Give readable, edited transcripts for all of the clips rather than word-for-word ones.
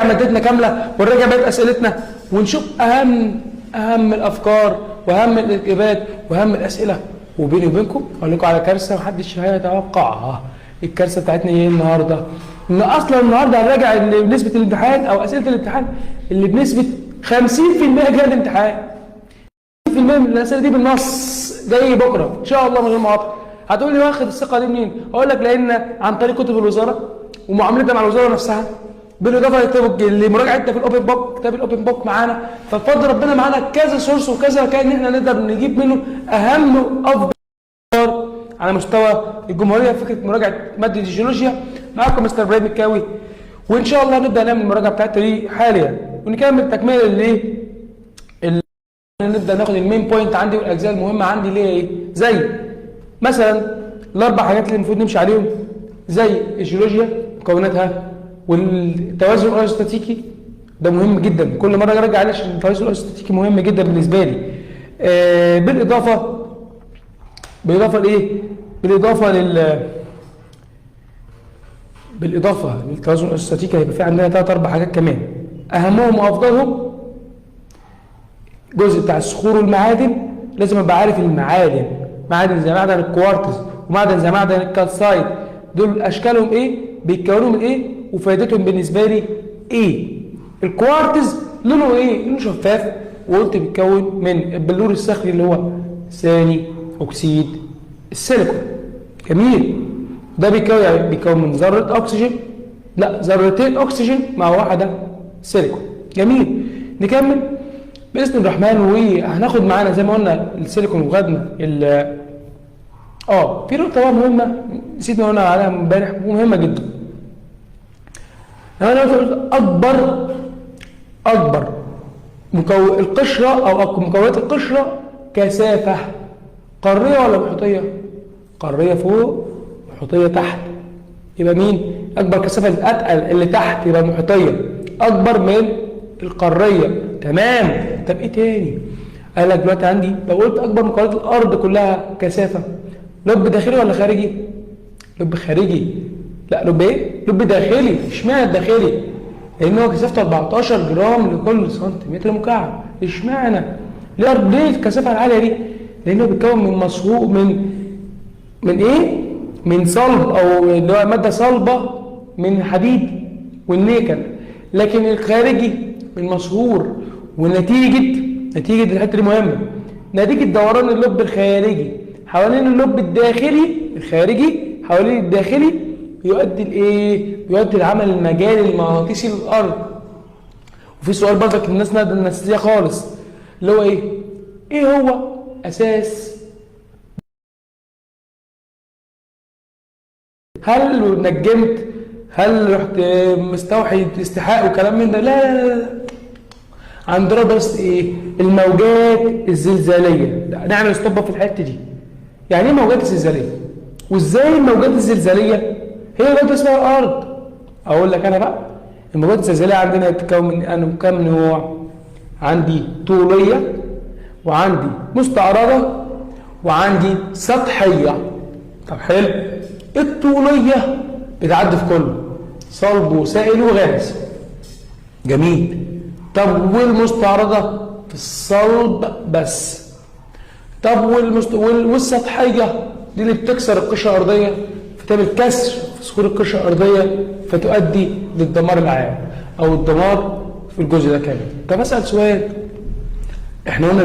مادتنا كامله ونراجع بقيه اسئلتنا ونشوف اهم الافكار واهم الاجابات واهم الاسئله. وبيني وبينكم اقول لكم على كارثه محدش هيتوقعها. الكارثه بتاعتنا ايه النهارده؟ ان اصلا النهارده هنراجع نسبه الامتحان او اسئله الامتحان اللي بنسبه 50% جايه الامتحان. 50% من الاسئله دي بالنص جاي بكره ان شاء الله من غير مقاطعه. هتقول لي واخد الثقه دي منين؟ اقول لك لان عن طريق كتب الوزاره ومعاملتنا مع الوزاره نفسها، بالاضافه لمراجعتنا في الاوبن بوك، كتاب الاوبن بوك معانا، فبفضل ربنا معانا كذا سورس وكذا مكان ان احنا نقدر نجيب منه اهم وافضل على مستوى الجمهوريه. فكره مراجعه ماده الجيولوجيا معاكم مستر ابراهيم الكاوي، وان شاء الله نبدا نعمل المراجعه بتاعتنا دي حاليا ونكمل تكمله ليه نبدا ناخد المين بوينت عندي والاجزاء المهمه عندي اللي هي ايه؟ زي مثلا الاربع حاجات اللي المفروض نمشي عليهم، زي الجيولوجيا مكوناتها والتوازن الاستاتيكي. ده مهم جدا، كل مره ارجع عليه عشان التوازن الاستاتيكي مهم جدا بالنسبه لي. بالاضافه لايه؟ بالاضافه للتوازن الاستاتيكي هيبقى في عندنا 3 4 حاجات كمان، اهمهم وافضلهم جزء بتاع الصخور والمعادن. لازم ابقى عارف المعادن، معادن زي معدن الكوارتز ومعدن زي معدن الكالسايت، دول اشكالهم ايه؟ بيتكونوا من ايه؟ وفائدتهم بالنسبه لي ايه؟ الكوارتز لونه ايه؟ لونه شفاف، وقلت بيتكون من البلور الصخري اللي هو ثاني اكسيد السيليكون. جميل. ده بيكون من ذره اكسجين، لا ذرتين اكسجين مع واحده سيليكون. جميل. نكمل باذن الرحمن، وهناخد معانا زي ما قلنا السيليكون وخدنا في نقطه بقى مهمه نسيت نقول عليها امبارح ومهمه جدا. انا قلت اكبر القشره او مكونات القشره كثافه قاريه ولا محيطيه؟ قاريه فوق محيطيه تحت. يبقى مين اكبر كثافه؟ الاتقل اللي تحت يبقى محيطيه اكبر من القاريه. تمام. طب ايه تاني؟ قال لك دلوقتي عندي لو قلت اكبر مكونات الارض كلها كثافه، لب داخلي ولا خارجي؟ لب خارجي. لا لب ايه؟ لب داخلي. اشمعنى الداخلي؟ لان هو كثافته 14 جرام لكل سنتيمتر مكعب. اشمعنى؟ ليه الكثافه العاليه دي؟ لانه بيتكون من مصهوب من ايه؟ من صلب او اللي هو ماده صلبه من الحديد والنيكل. لكن الخارجي من مصهور، ونتيجه الحته دي مهمه، نتيجه دوران اللب الخارجي حوالين اللب الداخلي الخارجي حوالين الداخلي بيؤدي لايه؟ بيؤدي لعمل المجال المغناطيسي للارض. وفي سؤال برضك الناس ناسيه خالص اللي هو ايه؟ ايه هو اساس؟ هل نجمت؟ هل رحت مستوحي استحقاق وكلام من ده؟ لا. عندنا بس ايه؟ الموجات الزلزاليه. نعمل ستوب في الحته دي. يعني ايه موجات الزلزاليه؟ وازاي الموجات الزلزاليه هي موجات اسمها الارض؟ اقول لك انا بقى. الموجات الزلزاليه عندنا بتتكون من كام نوع؟ عندي طوليه، وعندي مستعرضه، وعندي سطحيه. طب حلو. الطوليه بتعدي في كله، صلب وسائل وغاز. جميل. طب والمستعرضه في الصلب بس. طب والسطحيه دي اللي بتكسر القشره الارضيه، فتعمل كسر في صخور القشره الارضيه فتؤدي للدمار العام او الدمار في الجزء ده كامل. طب اسال سؤال، احنا قلنا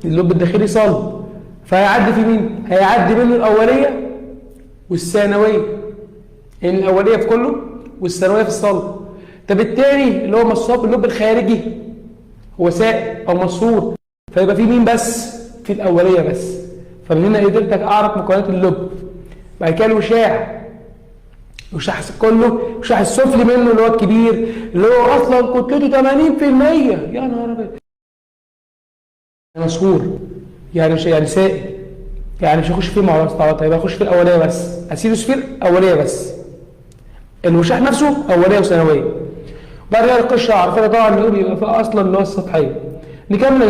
اللب الداخلي صلب، فهيعدي في مين؟ هيعدي منه الاوليه والثانويه. يعني الاوليه في كله والثانويه في الصلب. طب الثاني اللي هو مصاب اللب الخارجي هو سائل او مصهور، فيبقى في مين بس؟ في الاوليه بس. فمن هنا قدرت اعرف مكونات اللب. بعد كده الوشاح كله، الوشاح السفلي منه اللي هو الكبير اللي هو اصلا كتلته 80%. يا نهار ابيض. مصهور يعني سائل، يعني مش هيخش فيه مع الاستعراض، هيبقى يخش في الاوليه بس. اسيدوسفير اوليه بس. الوشاح نفسه اوليه وثانويه. بعد كده القشره عارفينها طبعا اللي بيبقى فيها اصلا اللي هو السطحيه. نكمل